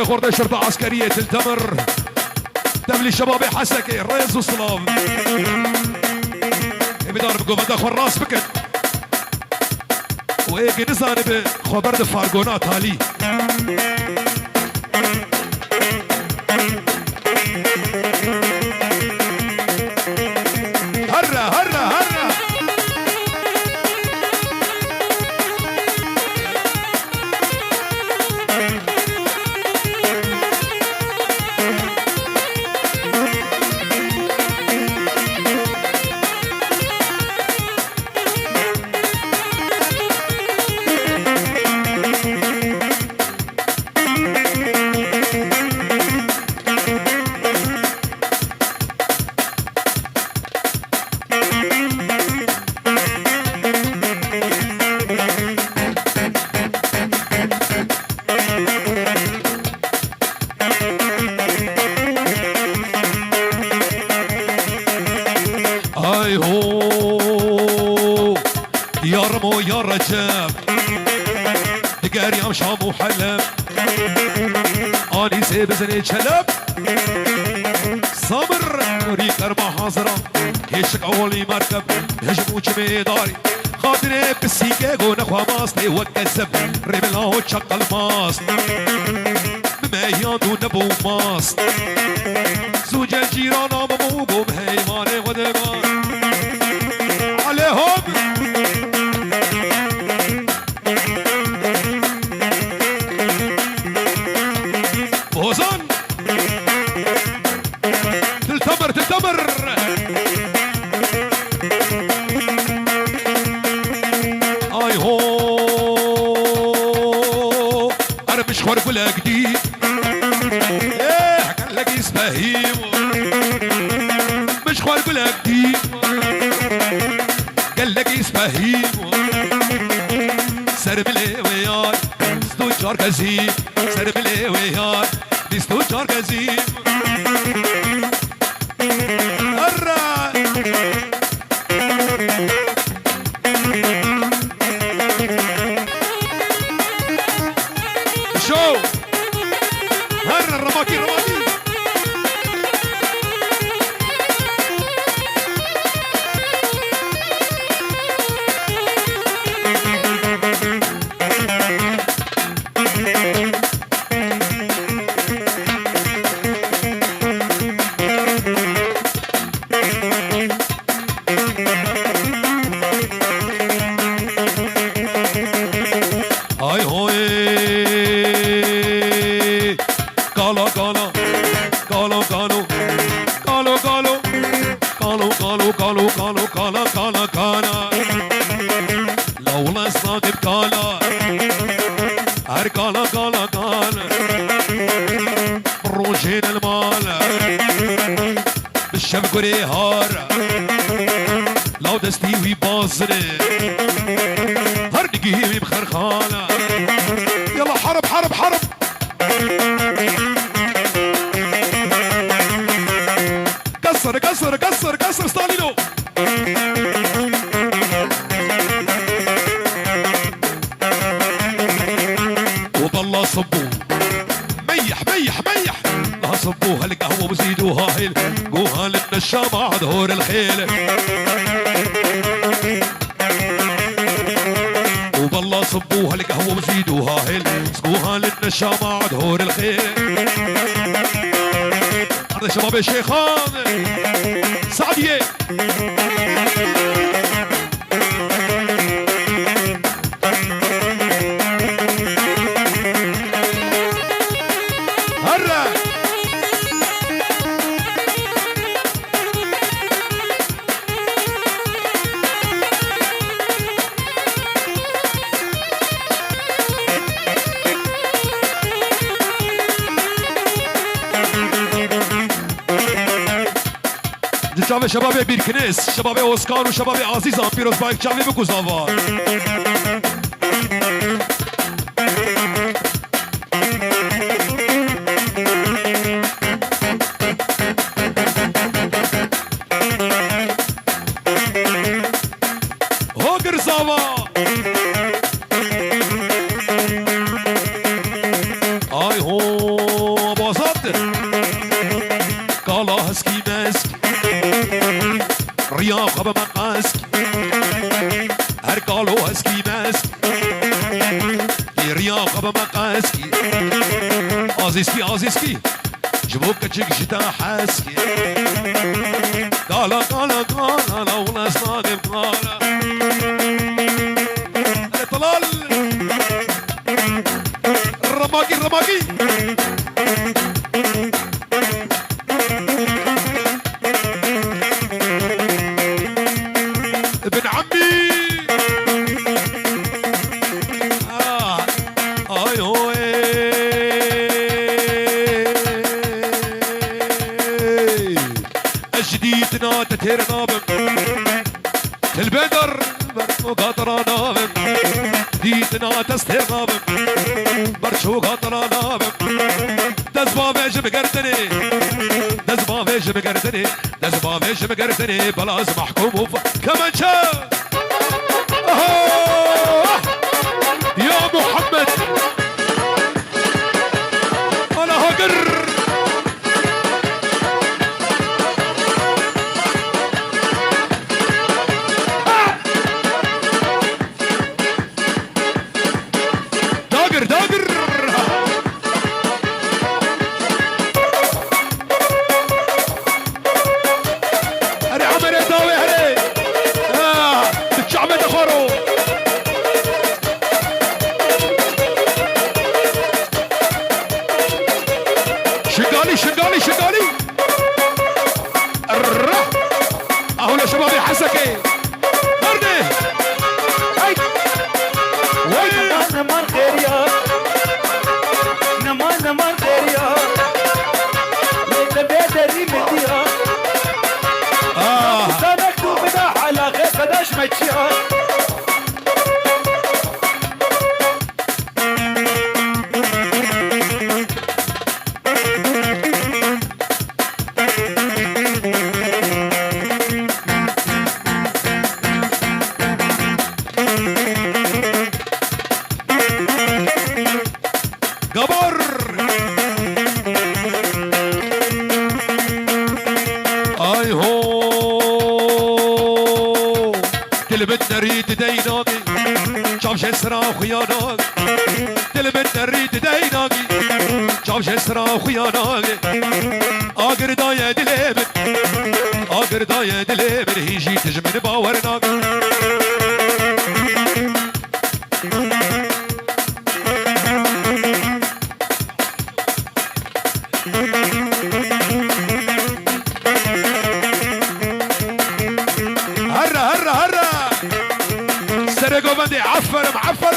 شباب خورده شرطة عسكرية تلتمر تبلي شباب حسكي ريز وصلاب بدار بقومة اخو الراس بكت وهيك نزاني بخبر فارغونات هالي هرة هرة هرة يا رمو يا رجاب دقار يا مشام وحلب اني سيبزني شلب صبر ريك اربع حاضرة كيشك اولي مركب هجموش ميداري خاطري بالسيكا قونا خماصلي وكذب رملا شق الماس بما يادو نبو ماس زوج الجيران مبوقو بهيماني ودقان عليهم بوزان تلتمر تلتمر اي هو انا مش خورق ولا جديد ايه كان لقي اسمهيم مش خورق ولا جديد قال لقي اسمهيم سرب لي وياي ستوجار كزيم سرب لي وياي ستوجار كزيم هرا شو هرا الرماكي رماكي هاي هوي قالوا قالوا قالوا قالوا قالوا قالوا قالوا قالوا قالوا قالوا قالا قالا قالا لولا صاحب قالا هر قالا قالا قالا روجين المال بالشمكري هار لو دستي وي بازري هر نجيبي بخرخانة يلا حرب حرب حرب كسر كسر كسر كسر ستالينو وضل صبو ميح ميح ميح لا صبوها القهوة وزيدوها هيل قوها للنشا مع ظهور الخيل وبالله صبوها القهوة وزيدوها هيل سقوها للنشا مع ظهور الخيل هذا شباب الشيخان سعدية هرا جاوه شباب بیرکنیس شباب اسکان و شباب عزیزم پیروز بایک جاوه بگو زاوار هوگر زاوار آی هو نقب مقاسكي عزيزكي عزيزكي جبوك تشيك شتا حاسكي قالا قالا قالا ولا صاقب قالا طلال الرماقي الرماقي ابن عمي اي هو الجديد تتهرنا البدر قطرانا جديدنا تستهرنا برشو قطرانا دزبا فيش بقردني دزبا فيش بقردني دزبا فيش بقردني بلاز محكوم كمان شا يا محمد انا هقر داقر هري عمر يا داوي هري الشعب دخروا شقالي شقالي شقالي اهو يا شباب يا حسكي مردي هاي نمان خيريا نمان خيريا لبيت الريمتيا سنكتب بدا على غير بداش متشيا قبر اي هو تلبت نريد ديناقي شاف جسرا وخياناقي تلبت نريد ديناقي شاف جسرا وخياناقي اقر دايا دليمن اقر دايا دليمن هيجي تجمن باورناقي هرة سرقوا بدي معفر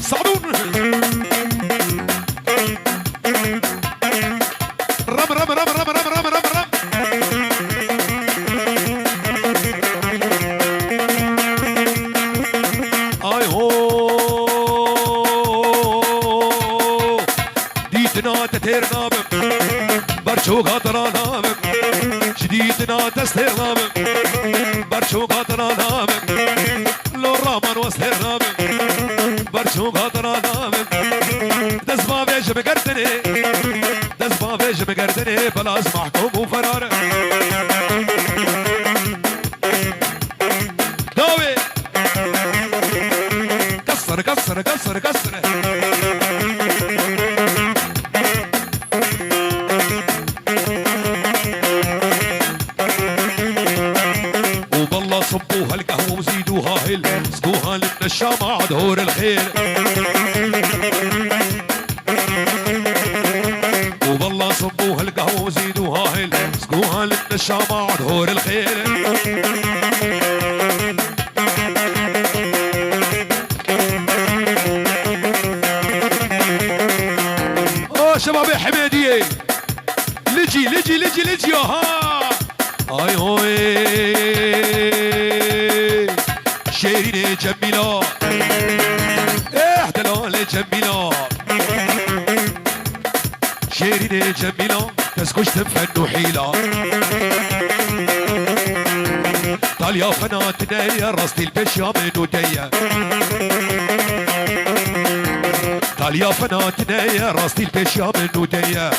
صعدون رم اي هو ديتنا تتهرنا برشو قطرانا جديدنا تستهرنا برشو قطرانا لو رامان وستهرنا برشو قطرانا دزبا فيش بقردني دزبا فيش بقردني بلاز محكوم وفرار داوي كسر كسر كسر كسر وبالله صبوها القهوة وزيدوها هيل سقوها للنشامة عدهور الخيل وبالله صبوها القهوة وزيدوها هيل سقوها للنشامة عدهور الخيل شباب يا حميدية لجي لجي لجي لجي ها اي هوي شيرين جميلة احتلال جميلة شيرين جميلة تسكش تنفن وحيلة طاليا فناتنا يا راستي البشا من وديا طاليا فناتنا يا راستي البشا من وديا